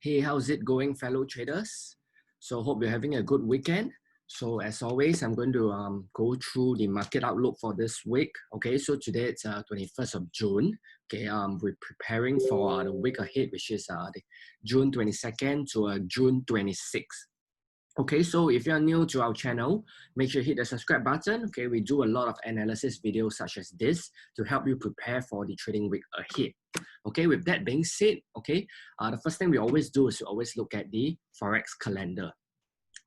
Hey, how's it going, fellow traders? So hope you're having a good weekend. So as always, I'm going to go through the market outlook for this week. Okay, so today it's 21st of June. Okay, we're preparing for the week ahead, which is the June 22nd to June 26th. Okay, so if you're new to our channel, make sure you hit the subscribe button. Okay, we do a lot of analysis videos such as this to help you prepare for the trading week ahead. Okay, with that being said, okay, the first thing we always do is to always look at the Forex calendar.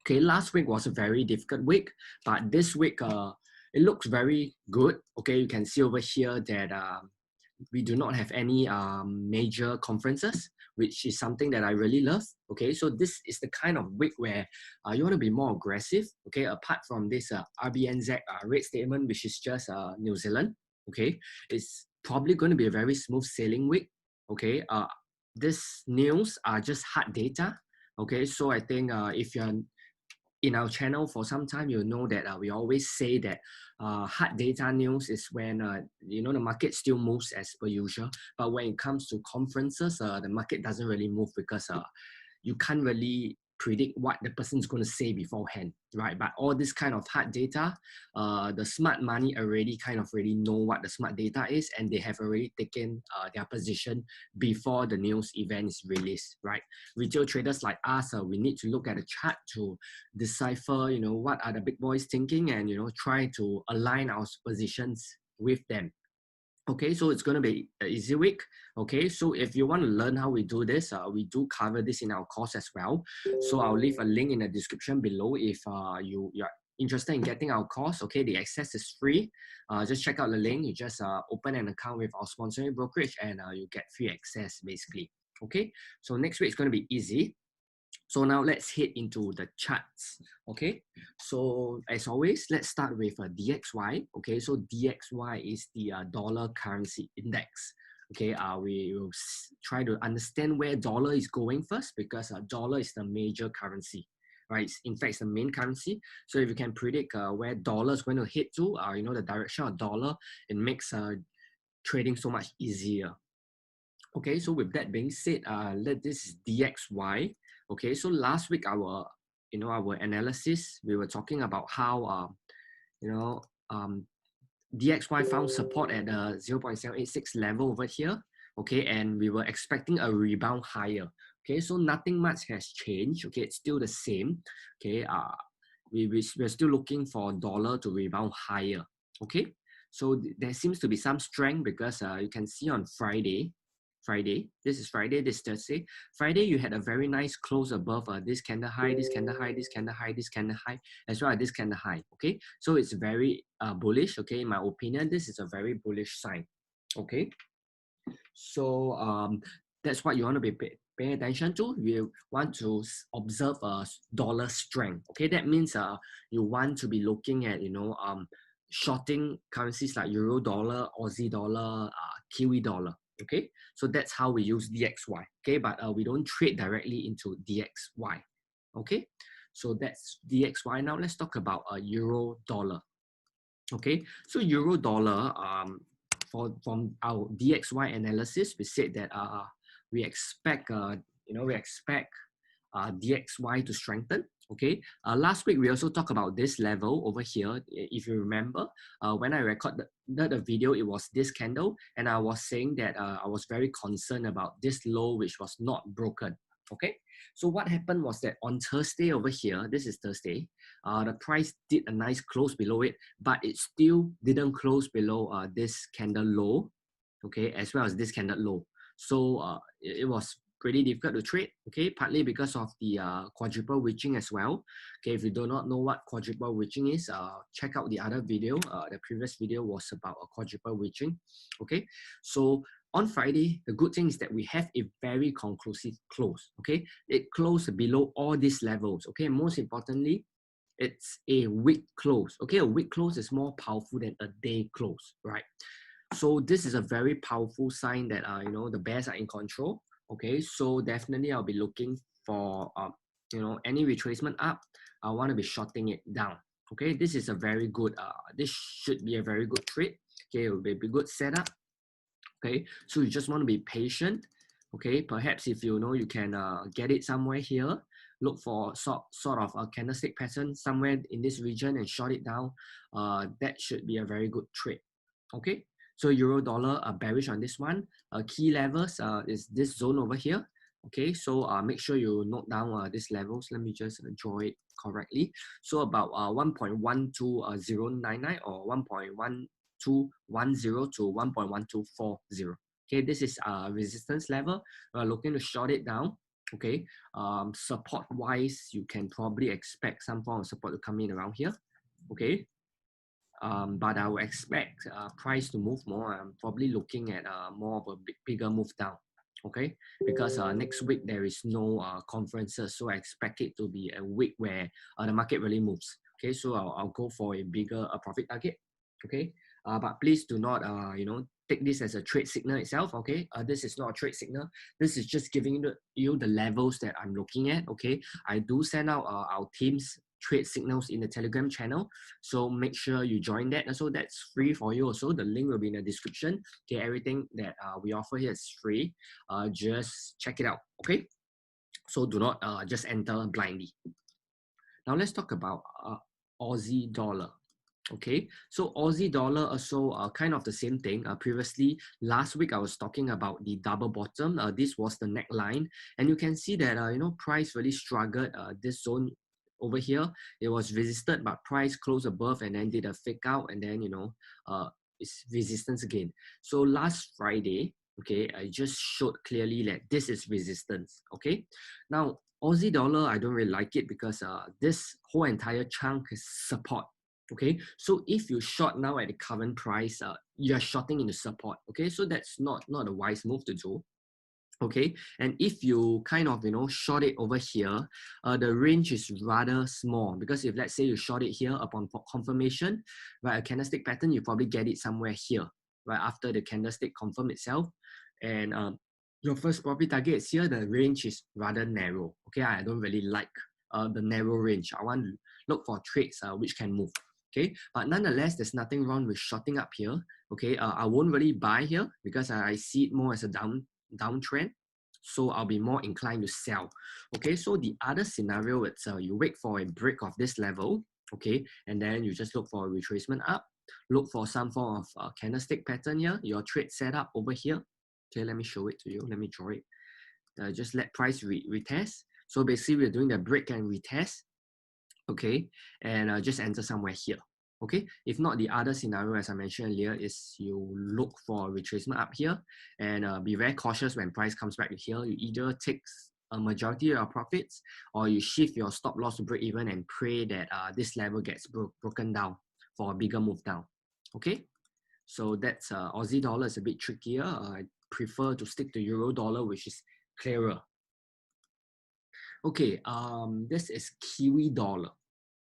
Okay, last week was a very difficult week, but this week, it looks very good. Okay, you can see over here that we do not have any major conferences, which is something that I really love. Okay, so this is the kind of week where you want to be more aggressive. Okay, apart from this RBNZ rate statement, which is just New Zealand. Okay, it's probably going to be a very smooth sailing week. Okay, this news are just hard data. Okay, so I think if you're in our channel for some time, you know that we always say that hard data news is when the market still moves as per usual. But when it comes to conferences, the market doesn't really move because you can't really predict what the person is going to say beforehand, right? But all this kind of hard data, the smart money already kind of really know what the smart data is, and they have already taken their position before the news event is released, right? Retail traders like us, we need to look at the chart to decipher, what are the big boys thinking, and try to align our positions with them. Okay, so it's going to be an easy week. Okay, so if you want to learn how we do this, we do cover this in our course as well. So I'll leave a link in the description below if you're interested in getting our course. Okay, the access is free. Just check out the link. You just open an account with our sponsoring brokerage and you get free access basically. Okay, so next week is going to be easy. So now let's head into the charts. Okay, so as always, let's start with a DXY. Okay, so DXY is the dollar currency index. Okay, we will try to understand where dollar is going first, because dollar is the major currency, right? In fact, it's the main currency. So if you can predict where dollar is going to head to, the direction of dollar, it makes trading so much easier. Okay, so with that being said, this is DXY. Okay, so last week our analysis, we were talking about how DXY found support at the 0.786 level over here. Okay, and we were expecting a rebound higher. Okay, so nothing much has changed. Okay, it's still the same. Okay, we're still looking for dollar to rebound higher. Okay, so there seems to be some strength because you can see on Friday, this is Friday, this Thursday. Friday, you had a very nice close above this candle high, this candle high, this candle high, this candle high, as well as this candle high. Okay, so it's very bullish. Okay, in my opinion, this is a very bullish sign. Okay, so that's what you want to be paying attention to. You want to observe dollar strength. Okay, that means you want to be looking at shorting currencies like Euro dollar, Aussie dollar, Kiwi dollar. Okay, so that's how we use DXY. Okay, but we don't trade directly into DXY. Okay, so that's DXY. Now let's talk about Euro dollar. Okay, so Euro dollar, from our DXY analysis, we said that we expect DXY to strengthen. Okay, last week we also talked about this level over here. If you remember, when I recorded the video, it was this candle, and I was saying that I was very concerned about this low, which was not broken. Okay, so what happened was that on Thursday over here, this is Thursday, the price did a nice close below it, but it still didn't close below this candle low. Okay, as well as this candle low. So it was pretty difficult to trade. Okay, partly because of the quadruple witching as well. Okay, if you do not know what quadruple witching is, check out the other video. The previous video was about a quadruple witching. Okay, so on Friday, the good thing is that we have a very conclusive close. Okay, it closed below all these levels. Okay, most importantly, it's a week close. Okay, a week close is more powerful than a day close, right? So this is a very powerful sign that the bears are in control. Okay, so definitely I'll be looking for any retracement up. I want to be shorting it down. Okay, this is a very good. This should be a very good trade. Okay, it will be a good setup. Okay, so you just want to be patient. Okay, perhaps if you know you can get it somewhere here, look for sort of a candlestick pattern somewhere in this region and short it down. That should be a very good trade. Okay, so euro dollar bearish on this one. Key levels is this zone over here. Okay, so make sure you note down these levels. Let me just draw it correctly. So about 1.12099 or 1.1210 to 1.1240. Okay, this is resistance level. We're looking to short it down. Okay, support wise, you can probably expect some form of support to come in around here. Okay, but I would expect price to move more. I'm probably looking at more of a bigger move down. Okay, because next week there is no conferences, so I expect it to be a week where the market really moves. Okay, so I'll go for a bigger profit target. Okay, but please do not take this as a trade signal itself. Okay, this is not a trade signal. This is just giving you the levels that I'm looking at. Okay, I do send out our team's trade signals in the Telegram channel, so make sure you join that. So that's free for you also. The link will be in the description. Okay, everything that we offer here is free. Just check it out. Okay, so do not just enter blindly. Now let's talk about Aussie dollar. Okay, so Aussie dollar also kind of the same thing. Previously, last week I was talking about the double bottom. This was the neckline, and you can see that price really struggled this zone over here. It was resisted, but price closed above and then did a fake out, and then it's resistance again. So last Friday, okay, I just showed clearly that this is resistance. Okay, now Aussie dollar, I don't really like it because this whole entire chunk is support. Okay, so if you short now at the current price, you're shorting into support. Okay, so that's not a wise move to do. Okay, and if you kind of short it over here, the range is rather small, because if let's say you short it here upon confirmation, right, a candlestick pattern, you probably get it somewhere here, right after the candlestick confirm itself, and your first profit target is here. The range is rather narrow. Okay, I don't really like the narrow range. I want to look for trades which can move. Okay, but nonetheless, there's nothing wrong with shorting up here. Okay, I won't really buy here because I see it more as a downtrend, so I'll be more inclined to sell. Okay, so the other scenario is you wait for a break of this level. Okay, and then you just look for a retracement up, look for some form of candlestick pattern here, your trade setup over here. Okay, let me show it to you. Let me draw it. Just let price retest. So basically we're doing the break and retest. Okay, and just enter somewhere here. Okay, if not, the other scenario, as I mentioned earlier, is you look for a retracement up here, and be very cautious when price comes back to here. You either take a majority of your profits, or you shift your stop loss to break even and pray that this level gets broken down for a bigger move down. Okay, so that's Aussie dollar is a bit trickier. I prefer to stick to euro dollar, which is clearer. Okay, this is Kiwi dollar.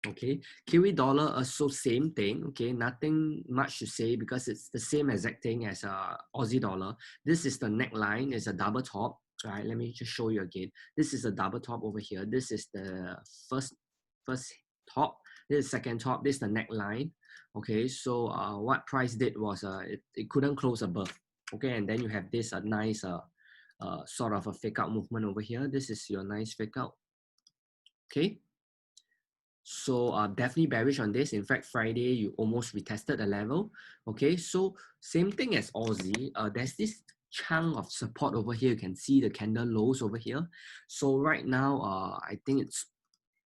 Okay, Kiwi dollar also same thing. Okay, nothing much to say because it's the same exact thing as Aussie dollar. This is the neckline, it's a double top. Right, let me just show you again. This is a double top over here. This is the first top. This is second top. This is the neckline. Okay, so what price did was it couldn't close above. Okay, and then you have this nice sort of a fake out movement over here. This is your nice fake out. Okay. So definitely bearish on this. In fact, Friday, you almost retested the level. Okay, so same thing as Aussie. There's this chunk of support over here. You can see the candle lows over here. So right now, I think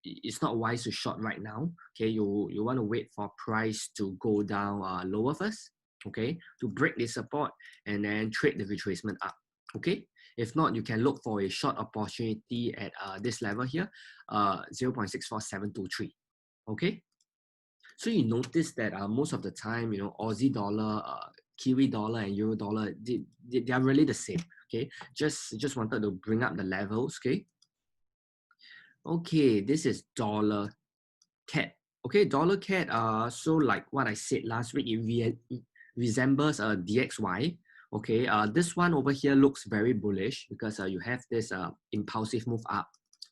it's not wise to short right now. Okay, you want to wait for price to go down lower first. Okay, to break this support and then trade the retracement up. Okay, if not, you can look for a short opportunity at this level here, 0.64723. Okay, so you notice that most of the time, Aussie dollar, Kiwi dollar, and Euro dollar, they are really the same. Okay, just wanted to bring up the levels. Okay, this is dollar CAD. Okay, dollar CAD. So like what I said last week, it resembles a DXY. Okay, this one over here looks very bullish because you have this impulsive move up.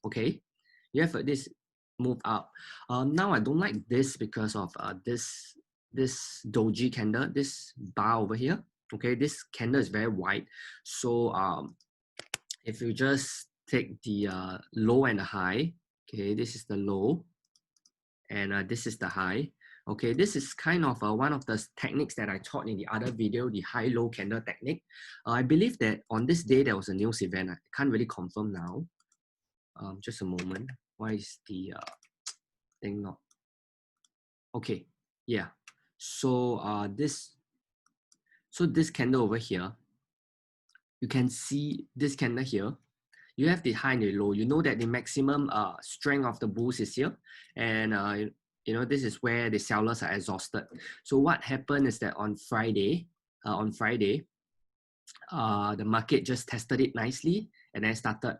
Okay, you have this move up. Now I don't like this because of this doji candle, this bar over here. Okay, this candle is very wide, so if you just take the low and the high, okay, this is the low and this is the high. Okay, this is kind of one of the techniques that I taught in the other video, the high-low candle technique. I believe that on this day, there was a news event. I can't really confirm now. Just a moment. Why is the thing not? Okay, yeah. So this candle over here, you can see this candle here. You have the high and the low. You know that the maximum strength of the bulls is here, and you know this is where the sellers are exhausted. So what happened is that on Friday, the market just tested it nicely and then started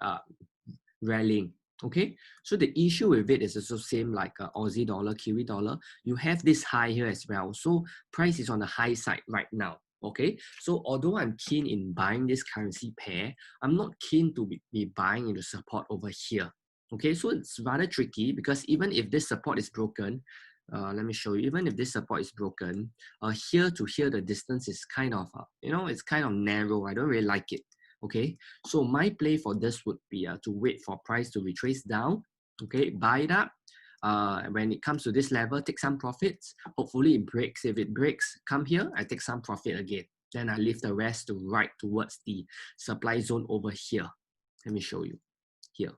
rallying. Okay, so the issue with it is also same like Aussie dollar, Kiwi dollar. You have this high here as well. So price is on the high side right now. Okay, so although I'm keen in buying this currency pair, I'm not keen to be buying into support over here. Okay, so it's rather tricky because even if this support is broken, let me show you, even if this support is broken, here to here, the distance is kind of, you know, it's kind of narrow. I don't really like it. Okay, so my play for this would be to wait for price to retrace down. Okay, buy it up. When it comes to this level, take some profits. Hopefully it breaks. If it breaks, come here, I take some profit again. Then I leave the rest to right towards the supply zone over here. Let me show you here.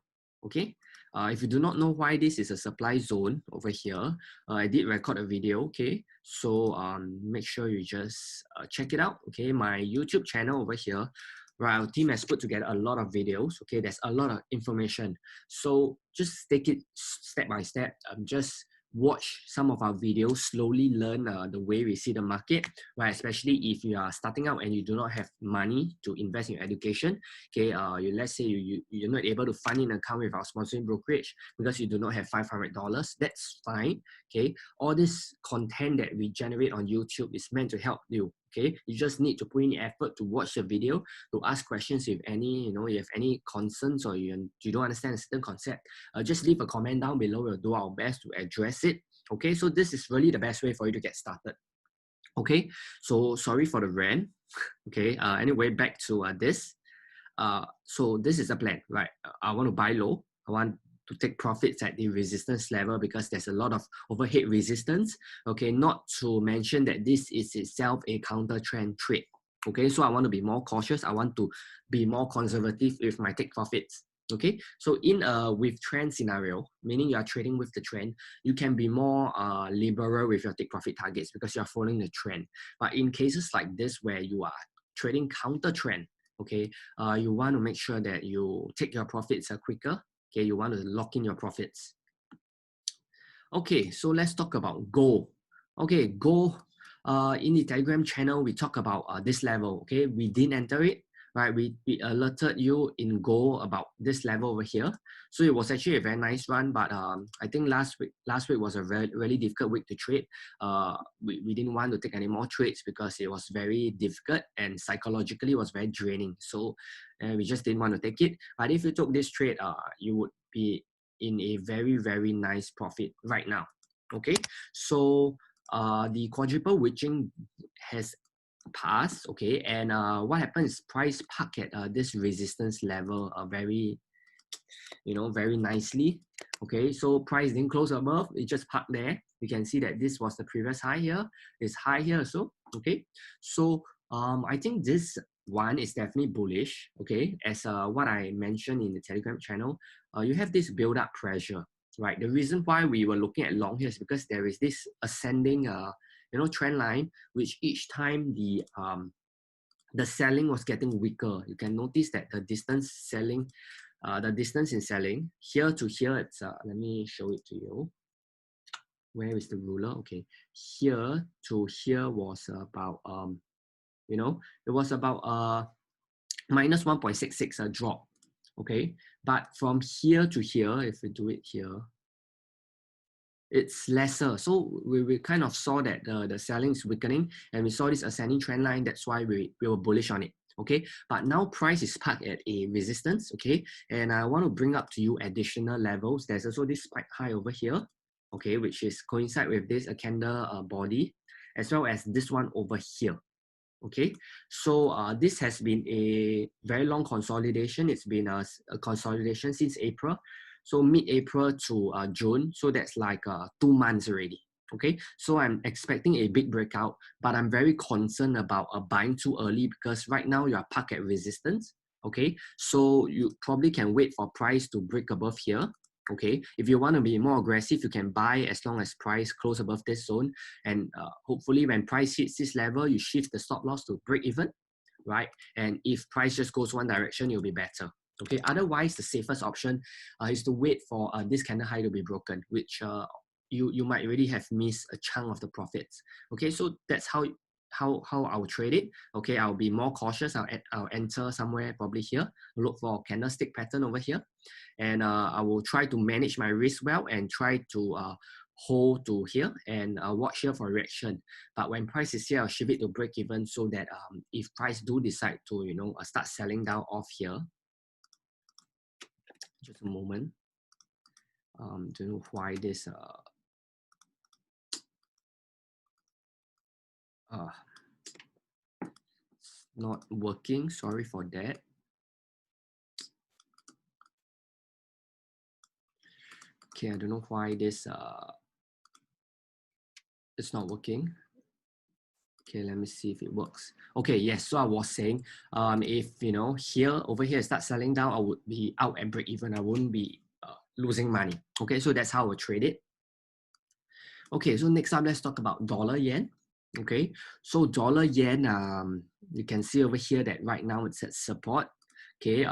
Okay, if you do not know why this is a supply zone over here, I did record a video. Okay, so make sure you just check it out. Okay, my YouTube channel over here, right, our team has put together a lot of videos. Okay, there's a lot of information, so just take it step by step. Just watch some of our videos, slowly learn the way we see the market, right? Especially if you are starting out and you do not have money to invest in your education. Okay, let's say you're not able to fund an account with our sponsoring brokerage because you do not have $500. That's fine. Okay, all this content that we generate on YouTube is meant to help you. Okay, you just need to put in effort to watch the video, to ask questions if any, you have any concerns or you don't understand a certain concept. Just leave a comment down below. We'll do our best to address it. Okay, so this is really the best way for you to get started. Okay, so sorry for the rant. Okay, anyway, back to this. So this is a plan, right? I want to buy low. I want to take profits at the resistance level because there's a lot of overhead resistance. Okay, not to mention that this is itself a counter trend trade. Okay, so I want to be more cautious. I want to be more conservative with my take profits. Okay, so in a with trend scenario, meaning you are trading with the trend, you can be more liberal with your take profit targets because you are following the trend. But in cases like this where you are trading counter trend, okay, you want to make sure that you take your profits quicker. Okay, you want to lock in your profits. Okay, so let's talk about gold. Okay, gold. In the Telegram channel, we talk about this level. Okay, we didn't enter it, right? We alerted you in gold about this level over here. So it was actually a very nice run, but I think last week was a really difficult week to trade. We didn't want to take any more trades because it was very difficult and psychologically was very draining. So we just didn't want to take it. But if you took this trade, you would be in a very, very nice profit right now. Okay, so the quadruple witching has passed. Okay, and what happens is price park at this resistance level very, very nicely. Okay, so price didn't close above, it just parked there. You can see that this was the previous high here, it's high here. So okay, so I think this one is definitely bullish. Okay, as what I mentioned in the Telegram channel, you have this build up pressure, right? The reason why we were looking at long here is because there is this ascending trend line, which each time the selling was getting weaker. You can notice that the distance selling, the distance in selling here to here, it's let me show it to you. Where is the ruler? Okay, here to here was about it was about minus 1.66 a drop. Okay, but from here to here, if we do it here, it's lesser. So we kind of saw that the selling is weakening and we saw this ascending trend line. That's why we were bullish on it. Okay, but now price is parked at a resistance. Okay, and I want to bring up to you additional levels. There's also this spike high over here. Okay, which is coincide with this candle body, as well as this one over here. Okay, so this has been a very long consolidation. It's been a consolidation since April. So mid-April to June. So that's like 2 months already. Okay, so I'm expecting a big breakout, but I'm very concerned about buying too early because right now you are parked at resistance. Okay, so you probably can wait for price to break above here. Okay, if you want to be more aggressive, you can buy as long as price close above this zone, and hopefully when price hits this level, you shift the stop loss to break even, right? And if price just goes one direction, you'll be better. Okay, otherwise the safest option is to wait for this candle high to be broken, which you might already have missed a chunk of the profits. Okay, so that's how I'll trade it. Okay, I'll be more cautious. I'll enter somewhere probably here, look for candlestick pattern over here, and I will try to manage my risk well and try to hold to here and watch here for reaction. But when price is here, I'll shift it to break even so that if price do decide to start selling down off here, just a moment. Don't know why this it's not working. Sorry for that. Okay, I don't know why this it's not working. Okay, let me see if it works. Okay, yes. So I was saying, if here over here start selling down, I would be out at break even. I wouldn't be losing money. Okay, so that's how I would trade it. Okay, so next up, let's talk about dollar yen. Okay, so dollar yen, you can see over here that right now it's at support. Okay,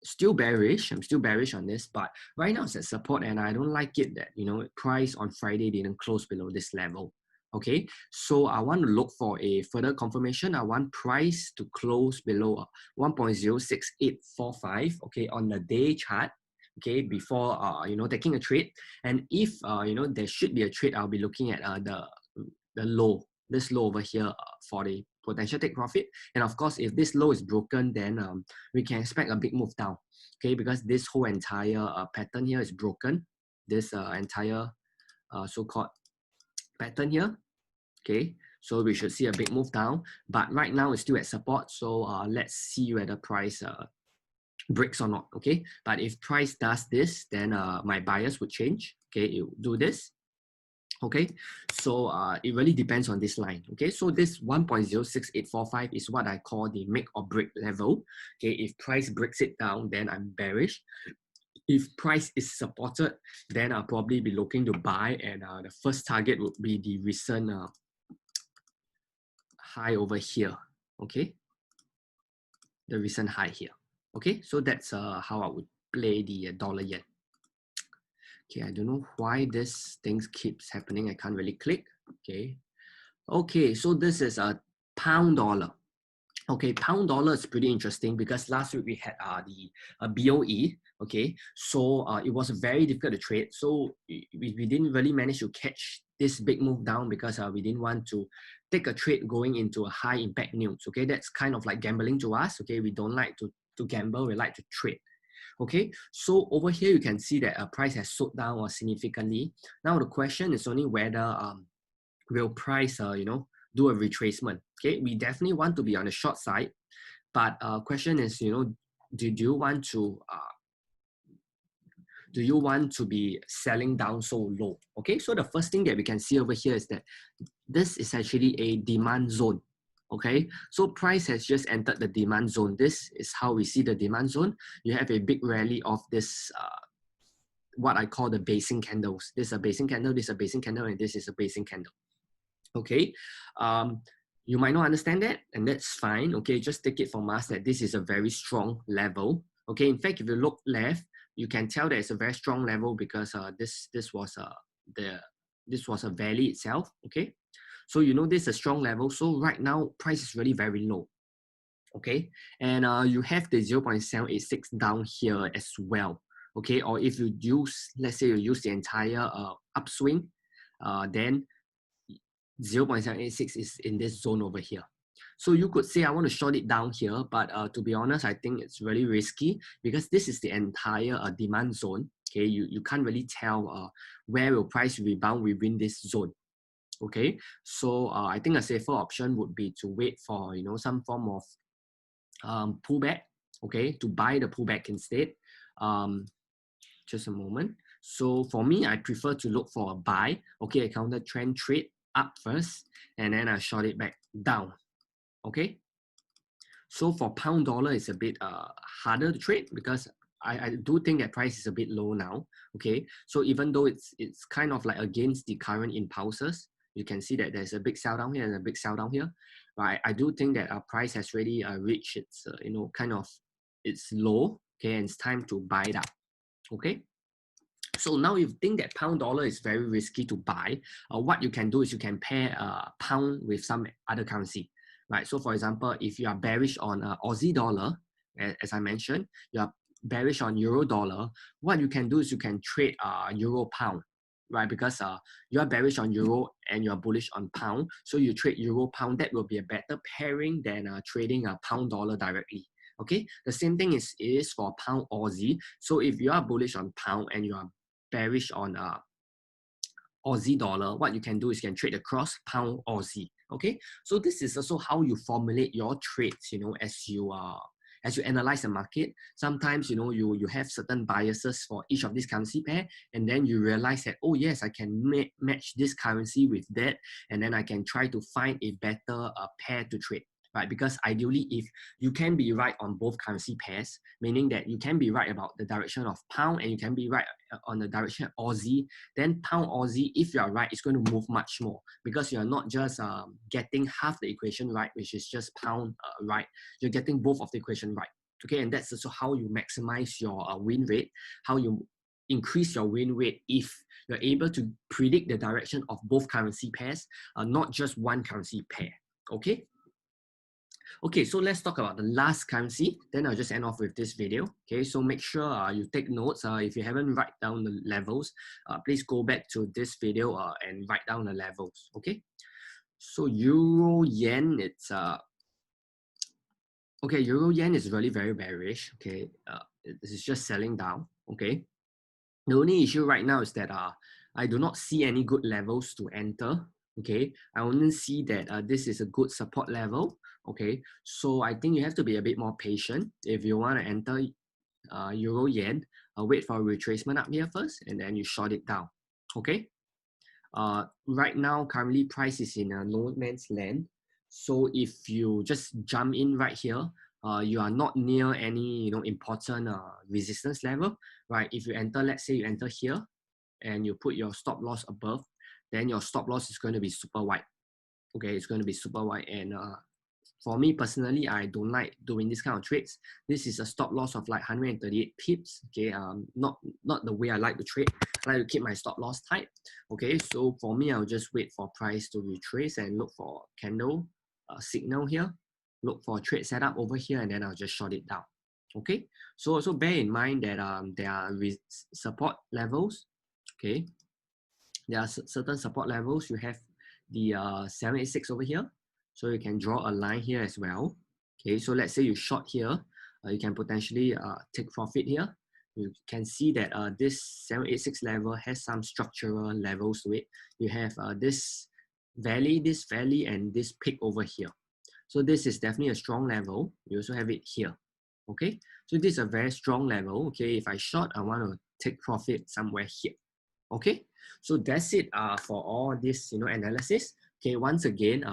still bearish. I'm still bearish on this, but right now it's at support, and I don't like it that price on Friday didn't close below this level. Okay, so I want to look for a further confirmation. I want price to close below 1.06845. Okay, on the day chart. Okay, before taking a trade, and if there should be a trade, I'll be looking at the low, this low over here for the potential take profit. And of course, if this low is broken, then we can expect a big move down. Okay, because this whole entire pattern here is broken. This entire so-called pattern here. Okay, so we should see a big move down. But right now it's still at support. So let's see whether price breaks or not. Okay, but if price does this, then my bias would change. Okay, it will do this. Okay, so it really depends on this line. Okay, so this 1.06845 is what I call the make or break level. Okay, if price breaks it down, then I'm bearish. If price is supported, then I'll probably be looking to buy, and the first target would be the recent high over here. Okay, the recent high here. Okay, so that's how I would play the dollar yen. Okay, I don't know why this things keeps happening. I can't really click. Okay. Okay, so this is a pound dollar. Okay, pound dollar is pretty interesting because last week we had the BOE. Okay, so it was very difficult to trade. So we didn't really manage to catch this big move down because we didn't want to take a trade going into a high impact news. Okay, that's kind of like gambling to us. Okay, we don't like to gamble. We like to trade. Okay, so over here you can see that price has sold down significantly. Now the question is only whether will price do a retracement. Okay, we definitely want to be on the short side, but question is do you want to be selling down so low? Okay, so the first thing that we can see over here is that this is actually a demand zone. Okay, so price has just entered the demand zone. This is how we see the demand zone. You have a big rally of this what I call the basing candles. This is a basing candle, this is a basing candle, and this is a basing candle. Okay, you might not understand that, and that's fine. Okay, just take it from us that this is a very strong level. Okay, in fact, if you look left, you can tell that it's a very strong level because this was a valley itself. Okay, so this is a strong level. So right now, price is really very low. Okay, and you have the 0.786 down here as well. Okay, or if you use, let's say you use the entire upswing, then 0.786 is in this zone over here. So you could say I want to short it down here, but to be honest, I think it's really risky because this is the entire demand zone. Okay, you can't really tell where will price rebound within this zone. Okay, so I think a safer option would be to wait for some form of pullback. Okay, to buy the pullback instead. Um, just a moment. So for me, I prefer to look for a buy. Okay, a counter trend trade up first, and then I short it back down. Okay. So for pound dollar, it's a bit harder to trade because I do think that price is a bit low now. Okay, so even though it's kind of like against the current impulses, you can see that there's a big sell down here and a big sell down here. But I do think that our price has really reached its kind of its low. Okay, and it's time to buy it up. Okay. So now you think that pound dollar is very risky to buy, what you can do is you can pair pound with some other currency, right? So for example, if you are bearish on Aussie dollar, as I mentioned, you are bearish on euro dollar, what you can do is you can trade euro pound, right? Because you are bearish on euro and you are bullish on pound, so you trade euro pound. That will be a better pairing than trading a pound dollar directly. Okay, the same thing is for pound Aussie. So if you are bullish on pound and you are bearish on Aussie dollar, what you can do is you can trade across pound Aussie. Okay, so this is also how you formulate your trades. As you analyze the market, sometimes you have certain biases for each of these currency pair, and then you realize that, oh yes, I can match this currency with that, and then I can try to find a better pair to trade. Right, because ideally, if you can be right on both currency pairs, meaning that you can be right about the direction of pound and you can be right on the direction of Aussie, then pound Aussie, if you are right, it's going to move much more because you are not just getting half the equation right, which is just pound right. You're getting both of the equation right. Okay, and that's also how you maximize your win rate, how you increase your win rate if you're able to predict the direction of both currency pairs, not just one currency pair. Okay. Okay, so let's talk about the last currency. Then I'll just end off with this video. Okay, so make sure you take notes. If you haven't write down the levels, please go back to this video and write down the levels. Okay, so Euro Yen, it's okay. Euro Yen is really very bearish. Okay, this is just selling down. Okay, the only issue right now is that I do not see any good levels to enter. Okay, I only see that this is a good support level. Okay, so I think you have to be a bit more patient if you want to enter Euro Yen. Wait for a retracement up here first, and then you short it down. Okay. Right now, currently price is in a no man's land. So if you just jump in right here, you are not near any important resistance level, right? If you enter, let's say you enter here, and you put your stop loss above, then your stop loss is going to be super wide. Okay, it's going to be super wide, and for me personally, I don't like doing this kind of trades. This is a stop loss of like 138 pips. Okay, not the way I like to trade. I like to keep my stop loss tight. Okay, so for me, I'll just wait for price to retrace and look for candle signal here. Look for trade setup over here, and then I'll just short it down. Okay, so also bear in mind that there are support levels. Okay, there are certain support levels. You have the 786 over here, so you can draw a line here as well. Okay, so let's say you short here, you can potentially take profit here. You can see that this 786 level has some structural levels to it. You have this valley, and this peak over here. So this is definitely a strong level. You also have it here. Okay, so this is a very strong level. Okay, if I short, I want to take profit somewhere here. Okay, so that's it for all this analysis. Okay, once again,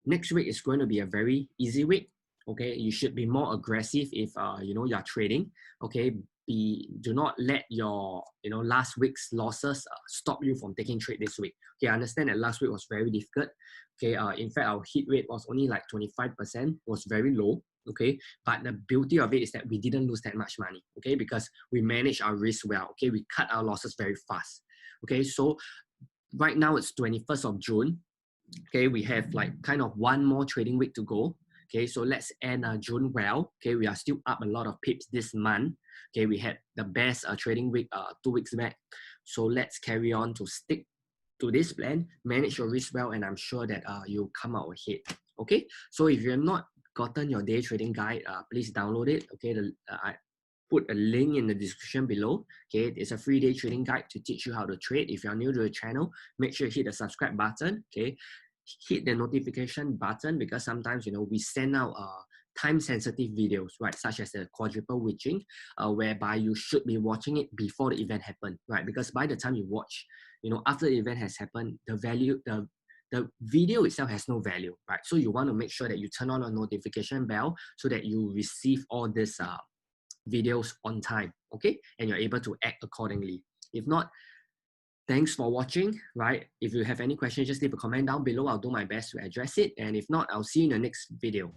next week is going to be a very easy week. Okay, you should be more aggressive if you're trading. Okay, do not let your last week's losses stop you from taking trade this week. Okay, I understand that last week was very difficult. Okay, in fact our hit rate was only like 25%, was very low. Okay, but the beauty of it is that we didn't lose that much money. Okay, because we managed our risk well. Okay, we cut our losses very fast. Okay, so right now it's 21st of June. Okay, we have like kind of one more trading week to go. Okay, so let's end June well. Okay, we are still up a lot of pips this month. Okay, we had the best trading week 2 weeks back. So let's carry on to stick to this plan, manage your risk well, and I'm sure that you'll come out ahead. Okay, so if you have not gotten your day trading guide, please download it. Okay, put a link in the description below. Okay, it's a free day trading guide to teach you how to trade. If you're new to the channel, make sure you hit the subscribe button. Okay, hit the notification button, because sometimes we send out time sensitive videos, right, such as the quadruple witching, whereby you should be watching it before the event happened, right? Because by the time you watch, after the event has happened, the video itself has no value, right? So you want to make sure that you turn on a notification bell so that you receive all these videos on time, okay? And you're able to act accordingly. If not, thanks for watching, right? If you have any questions, just leave a comment down below. I'll do my best to address it. And if not, I'll see you in the next video.